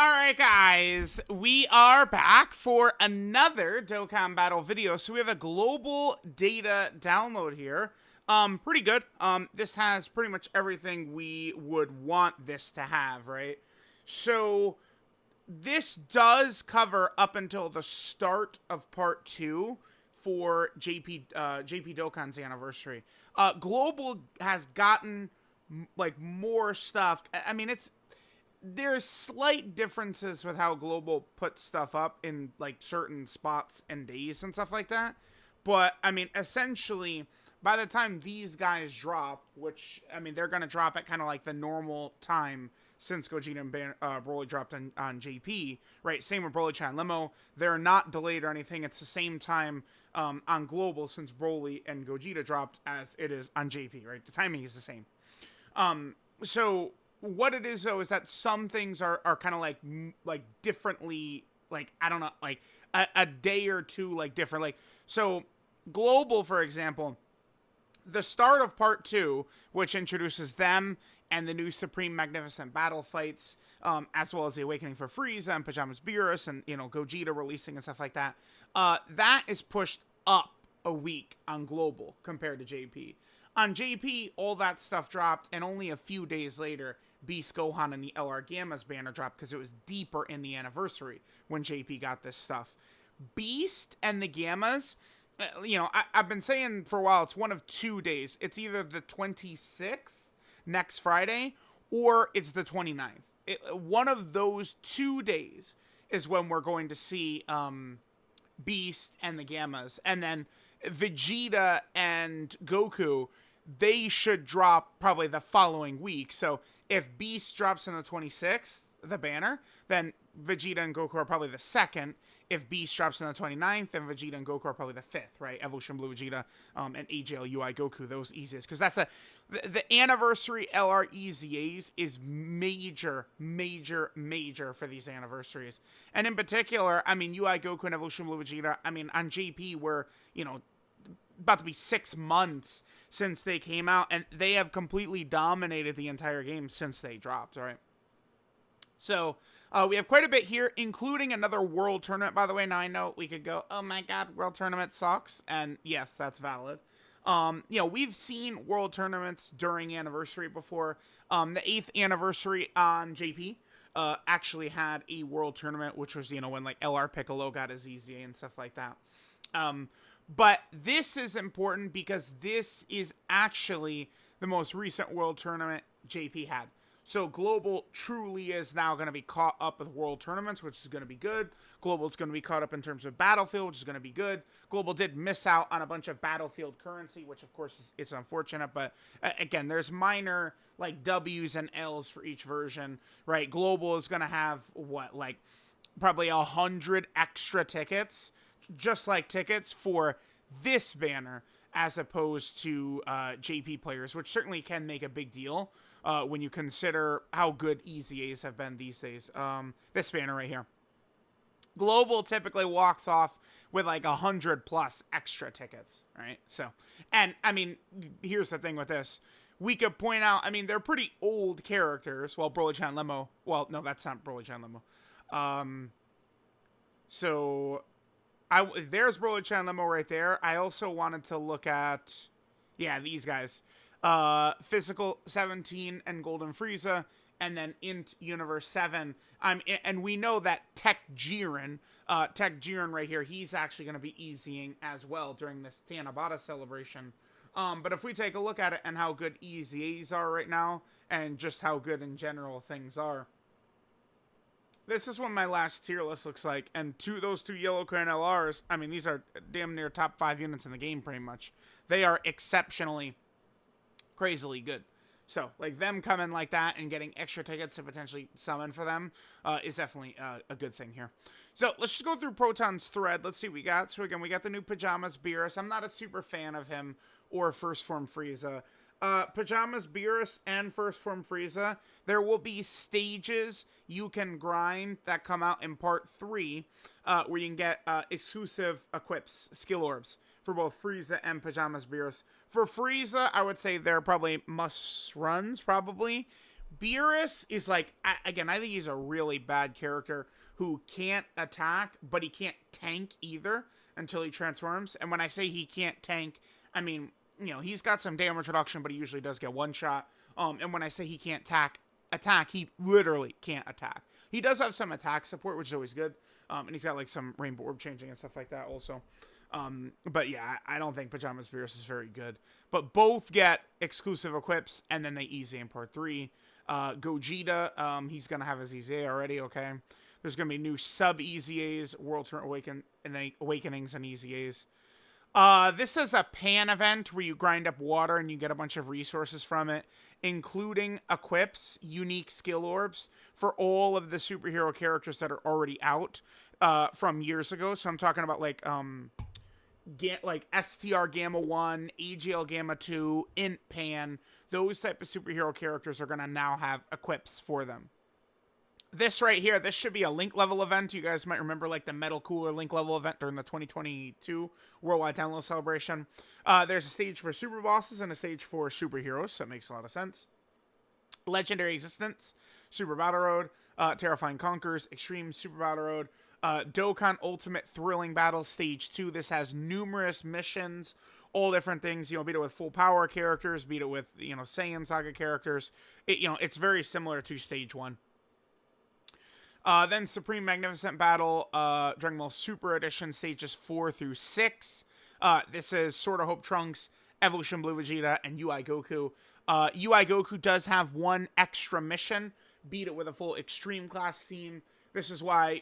Alright guys, we are back for another Dokkan Battle video. So we have a global data download here. Pretty good. This has pretty much everything we would want this to have, right? So this does cover up until the start of part 2 for JP Dokkan's anniversary. Global has gotten like more stuff. I mean, there's slight differences with how Global puts stuff up in like certain spots and days and stuff like that. But I mean, essentially, by the time these guys drop, which I mean, they're gonna drop at kind of like the normal time since Gogeta and Broly dropped on JP, right? Same with Broly, Chan, Limo. They're not delayed or anything. It's the same time on Global since Broly and Gogeta dropped as it is on JP, right? The timing is the same. So what it is though is that some things are kind of like differently, like I don't know, like a day or two like different. Like so Global, for example, the start of part 2, which introduces them and the new Supreme Magnificent Battle fights, as well as the Awakening for Frieza and Pajamas Beerus and, you know, Gogeta releasing and stuff like that, that is pushed up a week on Global compared to JP. On JP, all that stuff dropped, and only a few days later, Beast, Gohan, and the LR Gamma's banner dropped because it was deeper in the anniversary when JP got this stuff. Beast and the Gammas, you know, I've been saying for a while, it's one of 2 days. It's either the 26th, next Friday, or it's the 29th. One of those 2 days is when we're going to see Beast and the Gammas. And then Vegeta and Goku, they should drop probably the following week. So if Beast drops on the 26th, the banner, then Vegeta and Goku are probably the 2nd. If Beast drops on the 29th, then Vegeta and Goku are probably the 5th, right? Evolution Blue Vegeta and AJL UI Goku, those easiest. Because that's the anniversary LR EZAs is major for these anniversaries. And in particular, I mean, UI Goku and Evolution Blue Vegeta, I mean, on JP, we're, you know, about to be 6 months since they came out, and they have completely dominated the entire game since they dropped, right? So, we have quite a bit here, including another World Tournament, by the way. Now, I know we could go, oh my god, World Tournament sucks, and yes, that's valid. You know, we've seen World Tournaments during Anniversary before. The 8th Anniversary on JP actually had a World Tournament, which was, you know, when, like, LR Piccolo got his EZA and stuff like that. But this is important because this is actually the most recent World Tournament JP had. So Global truly is now going to be caught up with World Tournaments, which is going to be good. Global is going to be caught up in terms of Battlefield, which is going to be good. Global did miss out on a bunch of Battlefield currency, which of course is unfortunate. But again, there's minor like W's and L's for each version, right? Global is going to have what, like probably 100 extra tickets, just like tickets for this banner, as opposed to JP players, which certainly can make a big deal when you consider how good EZAs have been these days. This banner right here. Global typically walks off with like 100 plus extra tickets, right? So, and I mean, here's the thing with this. We could point out, I mean, they're pretty old characters. Well, Broly Chan Limo. Well, no, that's not Broly Chan Limo. So there's Broly Chan Limo right there. I also wanted to look at, yeah, these guys. Physical 17 and Golden Frieza, and then Int Universe 7. And we know that Tech Jiren right here, he's actually going to be EZing as well during this Tanabata celebration. But if we take a look at it and how good EZAs are right now, and just how good in general things are, this is what my last tier list looks like. And those two Yellow Crayon LRs, I mean, these are damn near top 5 units in the game, pretty much. They are exceptionally, crazily good. So, like, them coming like that and getting extra tickets to potentially summon for them is definitely a good thing here. So, let's just go through Protons Thread. Let's see what we got. So, again, we got the new Pajamas Beerus. I'm not a super fan of him or First Form Frieza. Pajamas Beerus and First Form Frieza, there will be stages you can grind that come out in part 3 where you can get exclusive equips, skill orbs, for both Frieza and Pajamas Beerus. For Frieza, I would say they're probably must runs, probably. Beerus is like, again, I think he's a really bad character who can't attack, but he can't tank either until he transforms. And when I say he can't tank, I mean, he's got some damage reduction, but he usually does get one shot. And when I say he can't attack, he literally can't attack. He does have some attack support, which is always good. And he's got like some rainbow orb changing and stuff like that also. But yeah, I don't think Pajamas Beerus is very good. But both get exclusive equips, and then they easy in part 3. Gogeta, he's going to have his EZA already, okay? There's going to be new sub-EZAs, World Tour Awakenings and EZAs. This is a pan event where you grind up water and you get a bunch of resources from it, including equips, unique skill orbs for all of the superhero characters that are already out from years ago. So I'm talking about like STR Gamma 1, AGL Gamma 2, Int Pan. Those type of superhero characters are going to now have equips for them. This right here, this should be a link level event. You guys might remember like the Metal Cooler link level event during the 2022 Worldwide Download Celebration. There's a stage for super bosses and a stage for superheroes, so it makes a lot of sense. Legendary Existence, Super Battle Road, Terrifying Conquers, Extreme Super Battle Road, Dokkan Ultimate Thrilling Battle Stage 2. This has numerous missions, all different things. Beat it with full power characters, beat it with, Saiyan Saga characters. It's very similar to Stage 1. Then Supreme Magnificent Battle, Dragon Ball Super Edition, stages 4 through 6. This is Sword of Hope Trunks, Evolution Blue Vegeta, and UI Goku. UI Goku does have one extra mission. Beat it with a full Extreme Class team. This is why,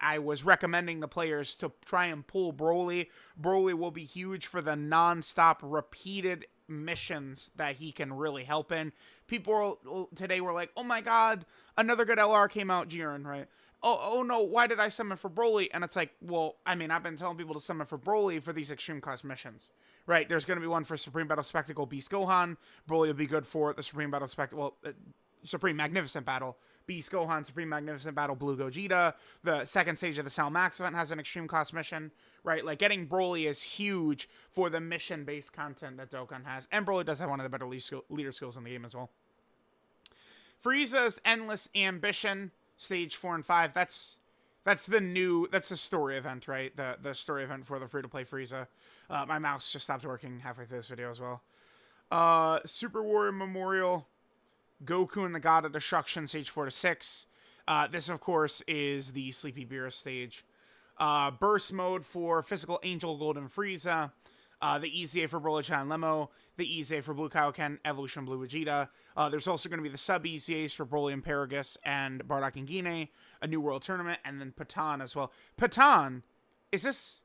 I was recommending the players to try and pull Broly. Broly will be huge for the non-stop repeated missions that he can really help in. People today were like, oh my god, another good LR came out, Jiren, right? Oh no, why did I summon for Broly? And it's like, well, I mean, I've been telling people to summon for Broly for these Extreme Class missions, right? There's going to be one for Supreme Battle Spectacle Beast Gohan. Broly will be good for the Supreme Battle Spectacle, Supreme Magnificent Battle Beast Gohan, Supreme Magnificent Battle Blue Gogeta. The second stage of the Cell Max event has an Extreme Class mission, right? Like, getting Broly is huge for the mission-based content that Dokkan has. And Broly does have one of the better leader skills in the game as well. Frieza's Endless Ambition, Stage 4 and 5. That's the story event, right? The story event for the free-to-play Frieza. My mouse just stopped working halfway through this video as well. Super Warrior Memorial, Goku and the God of Destruction, stage 4 to 6. This, of course, is the Sleepy Beerus stage. Burst mode for Physical Angel Golden Frieza. The EZA for Broly Chan Lemo. The EZA for Blue Kaioken, Evolution Blue Vegeta. There's also going to be the sub-EZAs for Broly and Paragus and Bardock and Gine. A New World Tournament. And then Patan as well. Patan, is this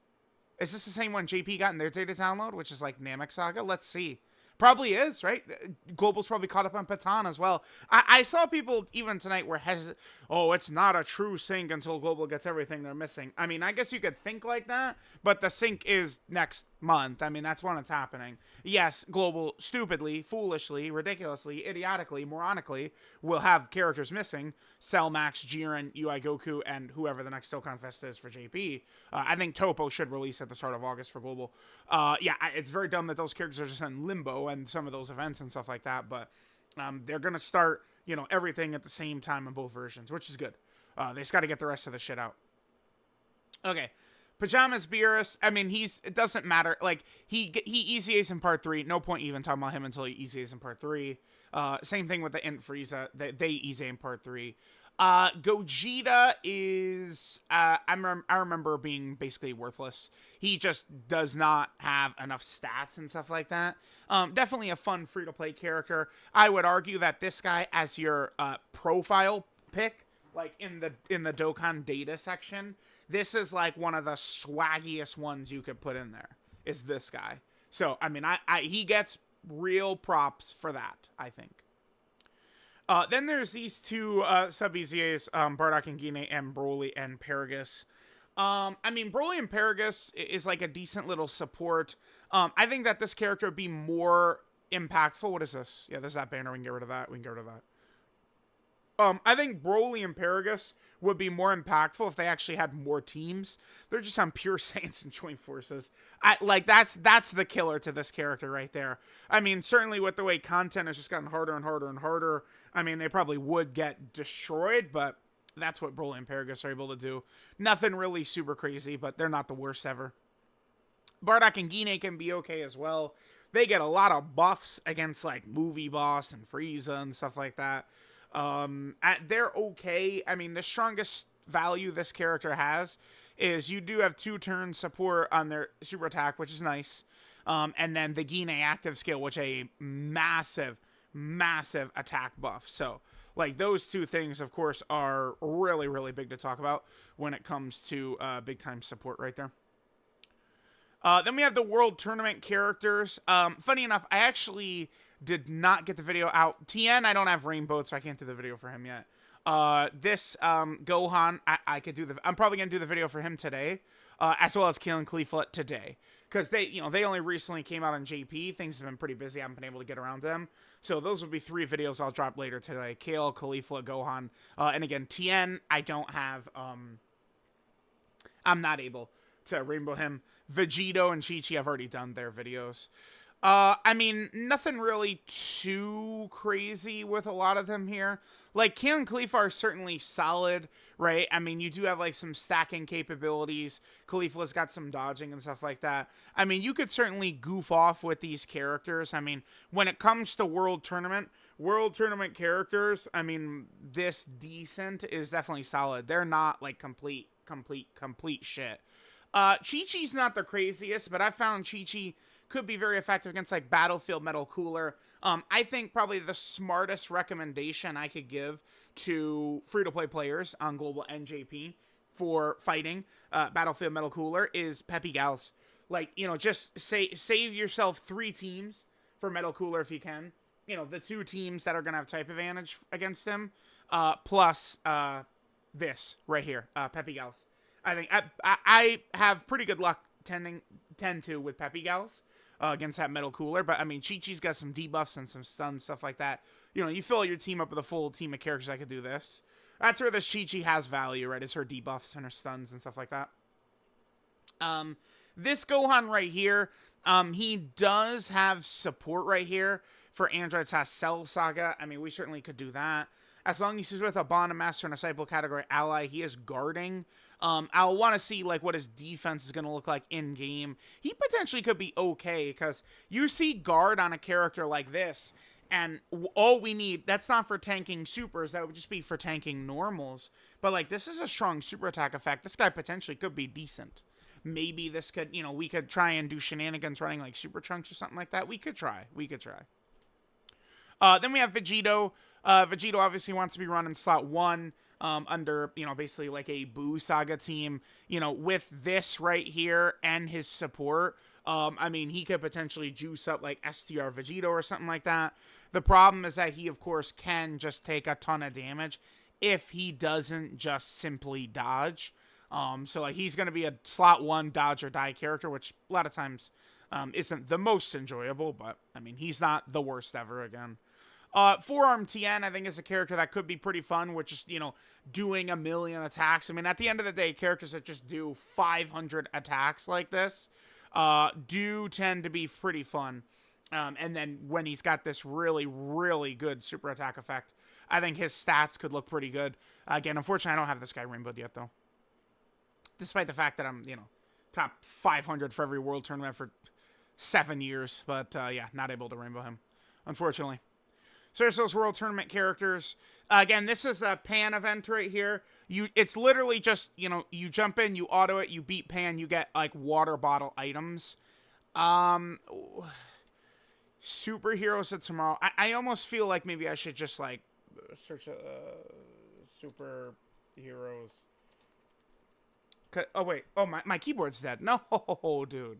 the same one JP got in their data download? Which is like Namek Saga? Let's see. Probably is, right? Global's probably caught up on Patan as well. I saw people even tonight were hesitant. Oh, it's not a true sync until Global gets everything they're missing. I mean, I guess you could think like that, but the sync is next month. I mean, that's when it's happening. Yes, Global stupidly, foolishly, ridiculously, idiotically, moronically will have characters missing. Cell Max, Jiren, UI Goku, and whoever the next Dokkan Fest is for JP. I think Topo should release at the start of August for Global. Yeah, it's very dumb that those characters are just in limbo and some of those events and stuff like that, but they're going to start, everything at the same time in both versions, which is good. They just got to get the rest of the shit out. Okay. Pajamas Beerus, I mean, it doesn't matter. Like, he EZAs in part 3. No point even talking about him until he EZAs in part 3. Same thing with the Int Frieza. They EZA in part 3. Gogeta is, I remember being basically worthless. He just does not have enough stats and stuff like that. Definitely a fun free-to-play character. I would argue that this guy, as your profile pick, like in the Dokkan data section, this is like one of the swaggiest ones you could put in there, is this guy. So, I mean, he gets real props for that, I think. Then there's these two sub-EZAs, Bardock and Gine, and Broly and Paragus. I mean, Broly and Paragus is like a decent little support. I think that this character would be more impactful. What is this? Yeah, there's that banner. We can get rid of that. I think Broly and Paragus would be more impactful if they actually had more teams. They're just on pure Saiyans and joint forces. That's the killer to this character right there. I mean, certainly with the way content has just gotten harder and harder and harder, I mean, they probably would get destroyed, but that's what Broly and Paragus are able to do. Nothing really super crazy, but they're not the worst ever. Bardock and Gine can be okay as well. They get a lot of buffs against like Movie Boss and Frieza and stuff like that. They're okay. I mean, the strongest value this character has is you do have 2 turn support on their super attack, which is nice. And then the Gine active skill, which a massive attack buff. So, like, those 2 things, of course, are really, really big to talk about when it comes to big time support right there. Then we have the World Tournament characters. Funny enough, I actually did not get the video out. Tien, I don't have Rainbow, so I can't do the video for him yet. This Gohan, I could do I'm probably gonna do the video for him today, as well as Kale Caulifla today, because they only recently came out on JP. Things have been pretty busy. I haven't been able to get around them, so those will be 3 videos I'll drop later today. Kale, Caulifla, Gohan, and again Tien. I don't have. I'm not able to Rainbow him. Vegito and Chi-Chi have already done their videos. I mean, nothing really too crazy with a lot of them here. Like, Kale and Caulifla are certainly solid, right? I mean, you do have, like, some stacking capabilities. Caulifla's got some dodging and stuff like that. I mean, you could certainly goof off with these characters. I mean, when it comes to World Tournament characters, I mean, this decent is definitely solid. They're not, like, complete shit. Chi-Chi's not the craziest, but I found Chi-Chi could be very effective against like Battlefield Metal Cooler. I think probably the smartest recommendation I could give to free-to-play players on Global NJP for fighting Battlefield Metal Cooler is Peppy Gals. Like, just save yourself 3 teams for Metal Cooler if you can. The 2 teams that are going to have type advantage against him, plus this right here, Peppy Gals. I think I have pretty good luck tend to with Peppy Gals against that Metal Cooler. But, I mean, Chi-Chi's got some debuffs and some stuns, stuff like that. You fill your team up with a full team of characters that could do this. That's where this Chi-Chi has value, right? Is her debuffs and her stuns and stuff like that. This Gohan right here, he does have support right here for Android Cell Saga. I mean, we certainly could do that. As long as he's with a Bond Master and a Disciple category ally, he is guarding. I'll want to see like what his defense is going to look like in game. He potentially could be okay because you see guard on a character like this, and all we need, that's not for tanking supers, that would just be for tanking normals. But like this is a strong super attack effect. This guy potentially could be decent. Maybe this could, we could try and do shenanigans running like Super Trunks or something like that. We could try. Then we have Vegito. Vegito obviously wants to be running slot 1 under, basically like a Boo Saga team. With this right here and his support, I mean, he could potentially juice up like STR Vegito or something like that. The problem is that he, of course, can just take a ton of damage if he doesn't just simply dodge. So like he's going to be a slot 1 dodge or die character, which a lot of times isn't the most enjoyable, but I mean, he's not the worst ever again. Forearm Tien, I think, is a character that could be pretty fun, which is, doing 1,000,000 attacks. I mean, at the end of the day, characters that just do 500 attacks like this do tend to be pretty fun. And then when he's got this really, really good super attack effect, I think his stats could look pretty good. Again, unfortunately, I don't have this guy rainbowed yet, though. Despite the fact that I'm, top 500 for every world tournament for 7 years. But, yeah, not able to rainbow him, unfortunately. So there's those World Tournament characters. Again, this is a Pan event right here. It's literally just, you jump in, you auto it, you beat Pan, you get, like, water bottle items. Superheroes of Tomorrow. I almost feel like maybe I should just, like, search superheroes. Oh, wait. Oh, my keyboard's dead. No, dude.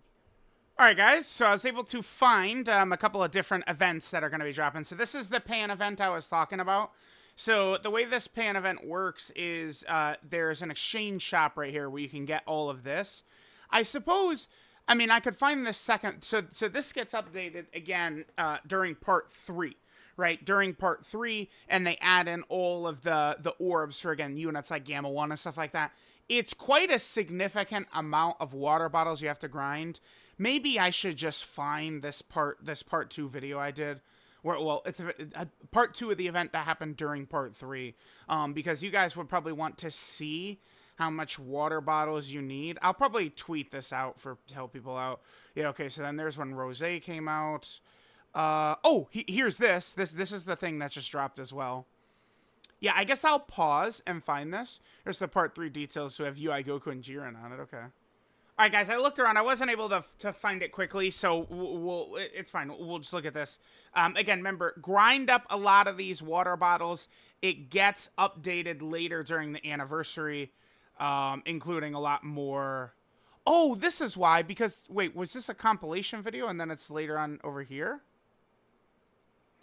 Alright guys, so I was able to find a couple of different events that are going to be dropping. So this is the Pan event I was talking about. So the way this Pan event works is there's an exchange shop right here where you can get all of this. I suppose, I mean, I could find this second. So this gets updated again during part 3, right? During part 3, and they add in all of the orbs for, again, units like Gamma 1 and stuff like that. It's quite a significant amount of water bottles you have to grind. Maybe I should just find this part 2 video I did well, it's a part 2 of the event that happened during part 3, because you guys would probably want to see how much water bottles you need. I'll probably tweet this out to help people out. Yeah, okay, so then there's when Rosé came out. Here's this. This is the thing that just dropped as well. Yeah, I guess I'll pause and find this. Here's the part 3 details to have UI Goku and Jiren on it. Okay. All right, guys, I looked around. I wasn't able to find it quickly, so it's fine. We'll just look at this. Again, remember, grind up a lot of these water bottles. It gets updated later during the anniversary, including a lot more. Oh, this is why, because, wait, was this a compilation video and then it's later on over here?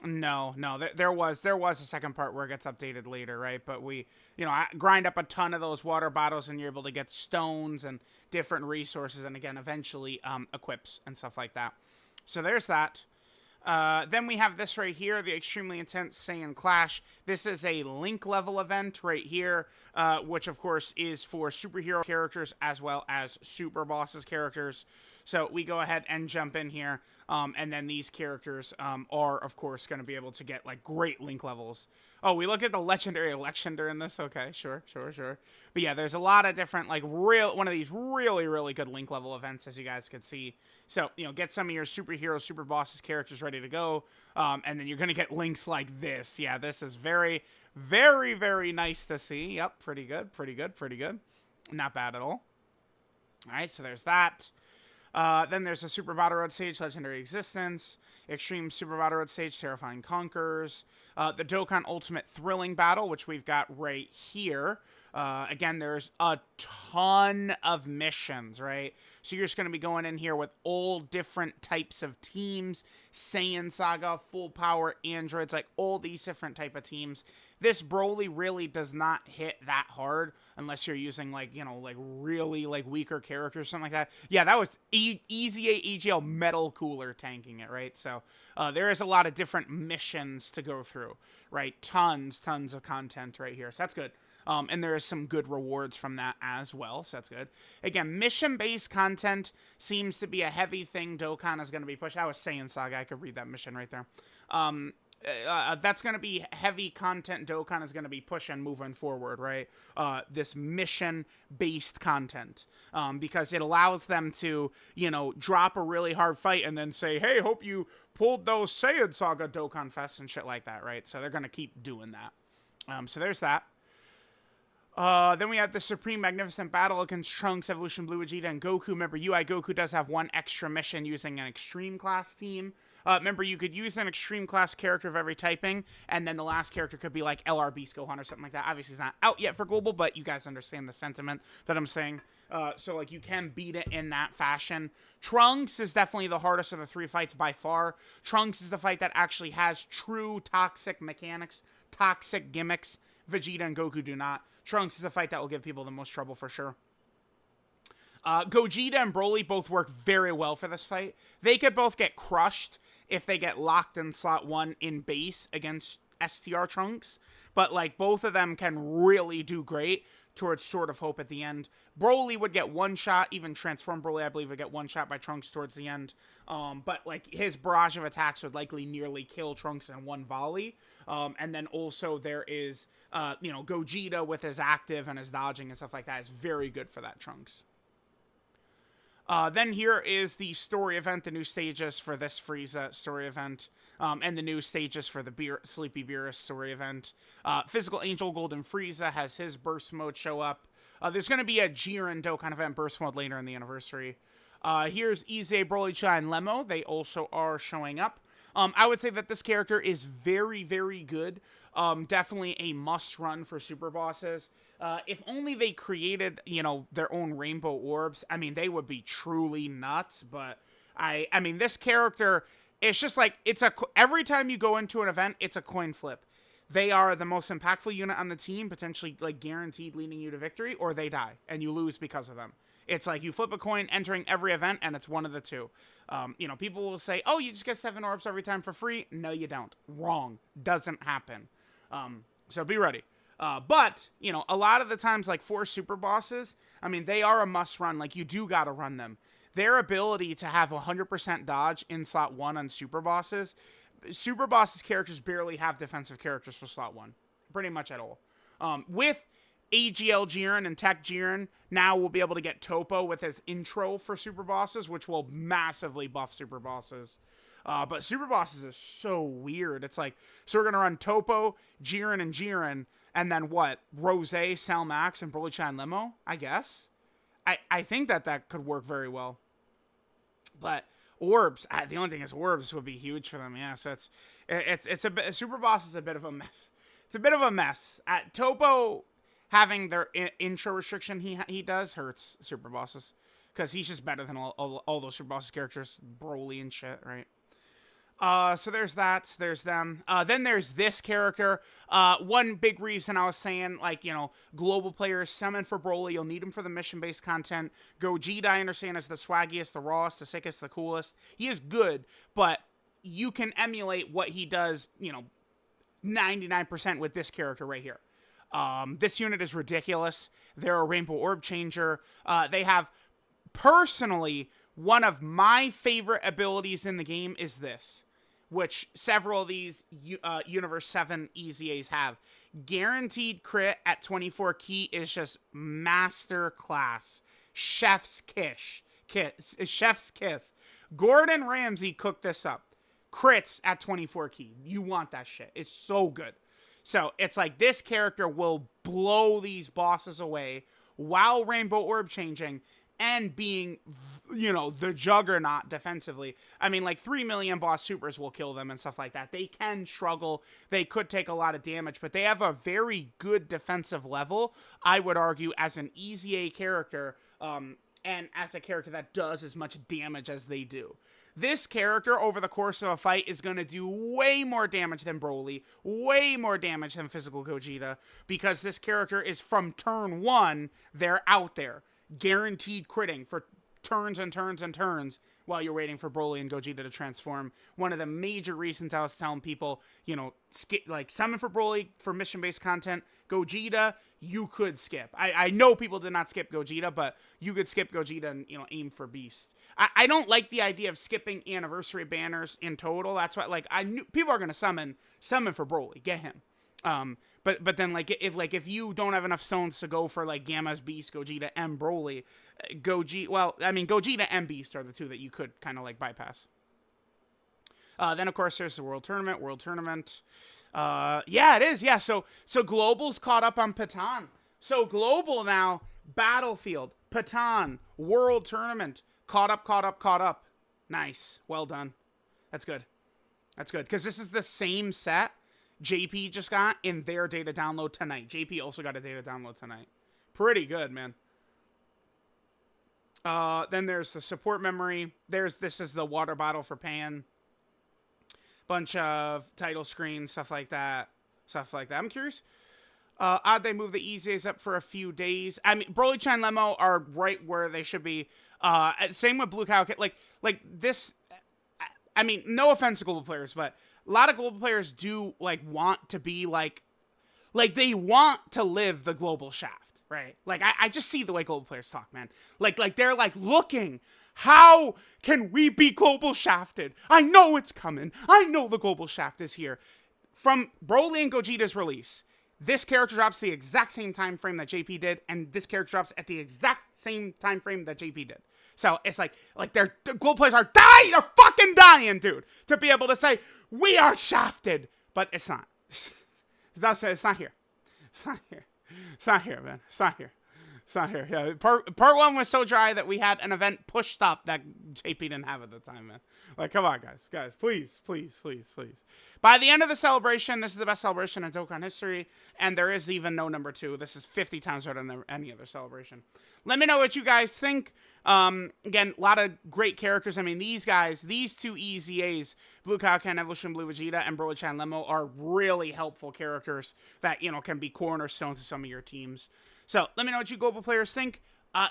No, there was a second part where it gets updated later, right? But I grind up a ton of those water bottles and you're able to get stones and different resources and, again, eventually equips and stuff like that. So there's that. Then we have this right here, the extremely intense Saiyan Clash. This is a link level event right here, which of course is for superhero characters as well as super bosses characters. So we go ahead and jump in here, and then these characters are of course going to be able to get like great link levels. Oh, we look at the legendary Electioner in this. Okay, sure. But yeah, there's a lot of different like one of these really good link level events, as you guys could see. So, get some of your superhero, super bosses characters ready to go. And then you're going to get links like this. Yeah, this is very, very nice to see. Yep, pretty good. Not bad at all. All right, so there's that. Then there's a Super Battle Road stage, Legendary Existence, Extreme Super Battle Road stage, Terrifying Conquerors, the Dokkan Ultimate Thrilling Battle, which we've got right here. Again, there's a ton of missions, right? So you're just going to be going in here with all different types of teams, Saiyan Saga, Full Power, Androids, like all these different type of teams. This Broly really does not hit that hard unless you're using like really like weaker characters or something like that. Yeah, that was easy AGL Metal Cooler tanking it, right? So there is a lot of different missions to go through, right? Tons of content right here. So that's good. And there is some good rewards from that as well, so that's good. Again, mission-based content seems to be a heavy thing Dokkan is going to be pushed. I was Saiyan Saga, I could read that mission right there. That's going to be heavy content Dokkan is going to be pushing moving forward, right? This mission-based content. Because it allows them to, drop a really hard fight and then say, hey, hope you pulled those Saiyan Saga Dokkan Fests and shit like that, right? So they're going to keep doing that. So there's that. Then we have the Supreme Magnificent Battle against Trunks, Evolution Blue, Vegeta, and Goku. Remember, UI Goku does have one extra mission using an Extreme Class team. Remember, you could use an Extreme Class character of every typing, and then the last character could be like LR Beast Gohan or something like that. Obviously, it's not out yet for Global, but you guys understand the sentiment that I'm saying. So, like, you can beat it in that fashion. Trunks is definitely the hardest of the 3 fights by far. Trunks is the fight that actually has true toxic mechanics, toxic gimmicks. Vegeta and Goku do not. Trunks is the fight that will give people the most trouble for sure. Gogeta and Broly both work very well for this fight. They could both get crushed if they get locked in slot 1 in base against STR Trunks. But, like, both of them can really do great towards Sword of Hope at the end. Broly would get one shot. Even Transform Broly, I believe, would get one shot by Trunks towards the end. But, like, his barrage of attacks would likely nearly kill Trunks in one volley. And then also there is, Gogeta with his active and his dodging and stuff like that is very good for that Trunks. Then here is the story event, the new stages for this Frieza story event, and the new stages for the Sleepy Beerus story event. Physical Angel Golden Frieza has his burst mode show up. There's going to be a Jiren Dokkan event burst mode later in the anniversary. Here's Ize, Broly, Cha, and Lemo. They also are showing up. I would say that this character is very good. Definitely a must-run for super bosses. If only they created, their own rainbow orbs. I mean, they would be truly nuts. But I mean, this character, it's just like every time you go into an event, it's a coin flip. They are the most impactful unit on the team, potentially like guaranteed leading you to victory, or they die and you lose because of them. It's like you flip a coin entering every event, and it's one of the two. People will say, oh, you just get 7 orbs every time for free. No, you don't. Wrong. Doesn't happen. So be ready. But, a lot of the times, like, for super bosses, I mean, they are a must-run. Like, you do got to run them. Their ability to have 100% dodge in slot 1 on super bosses Super Boss's characters barely have defensive characters for slot 1. Pretty much at all. With AGL Jiren and Tech Jiren, now we'll be able to get Topo with his intro for Super Bosses, which will massively buff Super Bosses. But Super Bosses is so weird. It's like, so we're going to run Topo, Jiren, and then what? Rose, Cell Max, and Broly-chan Limo, I guess? I think that could work very well. But Orbs, the only thing is Orbs would be huge for them, yeah. So it's a bit, Super Boss is a bit of a mess. It's a bit of a mess. Topo having their intro restriction he does hurts Super Bosses. Because he's just better than all those Super Bosses characters, Broly and shit, right? So there's that. There's them. Then there's this character. One big reason I was saying, like, you know, global players summon for Broly. You'll need him for the mission-based content. Gogeta, I understand, is the swaggiest, the rawest, the sickest, the coolest. He is good, but you can emulate what he does, you know, 99% with this character right here. This unit is ridiculous. They're a Rainbow Orb Changer. They have, personally, one of my favorite abilities in the game is this, which several of these Universe 7 EZAs have. Guaranteed crit at 24 key is just master class. Chef's kiss. Chef's kiss. Gordon Ramsay cooked this up. Crits at 24 key. You want that shit. It's so good. So it's like this character will blow these bosses away while Rainbow Orb changing and being, you know, the juggernaut defensively. I mean, like 3 million boss supers will kill them and stuff like that. They can struggle. They could take a lot of damage, but they have a very good defensive level, I would argue, as an EZA character, and as a character that does as much damage as they do. This character, over the course of a fight, is going to do way more damage than Broly, way more damage than Physical Gogeta, because this character is from turn 1, they're out there. Guaranteed critting for turns and turns and turns while you're waiting for Broly and Gogeta to transform. One of the major reasons I was telling people, you know, summon for Broly for mission-based content. Gogeta, you could skip. I know people did not skip Gogeta, but you could skip Gogeta and, you know, aim for Beast. I don't like the idea of skipping anniversary banners in total. That's why, like, I knew people are going to summon for Broly. Get him. But then, like, if you don't have enough stones to go for, like, Gamma's Beast, Gogeta, and Broly, Gogeta and Beast are the two that you could kind of, like, bypass. Then, of course, there's the World Tournament. Yeah, it is, yeah. So Global's caught up on Patan. So Global now, Battlefield, Patan, World Tournament, caught up. Nice. Well done. That's good. Because this is the same set JP just got in their data download tonight. JP also got a data download tonight. Pretty good, man. Then there's the support memory. This is the water bottle for Pan. Bunch of title screens, stuff like that. I'm curious. Odd they move the EZAs up for a few days. I mean, Broly-chan Lemo are right where they should be. Same with Blue Cow. Like this. I mean, no offense to global players, but a lot of global players do, like, want to be, like they want to live the global shaft, right? Like, I just see the way global players talk, man. Like they're, like, looking, how can we be global shafted? I know it's coming. I know the global shaft is here. From Broly and Gogeta's release, this character drops the exact same time frame that JP did, and this character drops at the exact same time frame that JP did. So it's like the global players are dying, they're fucking dying, dude, to be able to say, we are shafted. But it's not. It's not here. It's not here. It's not here, man. It's not here. It's not here. Yeah, part 1 was so dry that we had an event pushed up that JP didn't have at the time, man. Like, come on, guys. Guys, please. By the end of the celebration, this is the best celebration in Dokkan history, and there is even no number 2. This is 50 times better than any other celebration. Let me know what you guys think. Again, a lot of great characters. I mean, these guys, these two EZAs, Blue Kaioken, Evolution Blue Vegeta, and Broly-chan Lemo are really helpful characters that, you know, can be cornerstones of some of your teams. So, let me know what you global players think.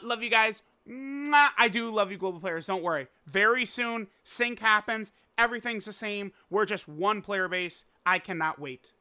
Love you guys. Mwah. I do love you, global players. Don't worry. Very soon, sync happens. Everything's the same. We're just one player base. I cannot wait.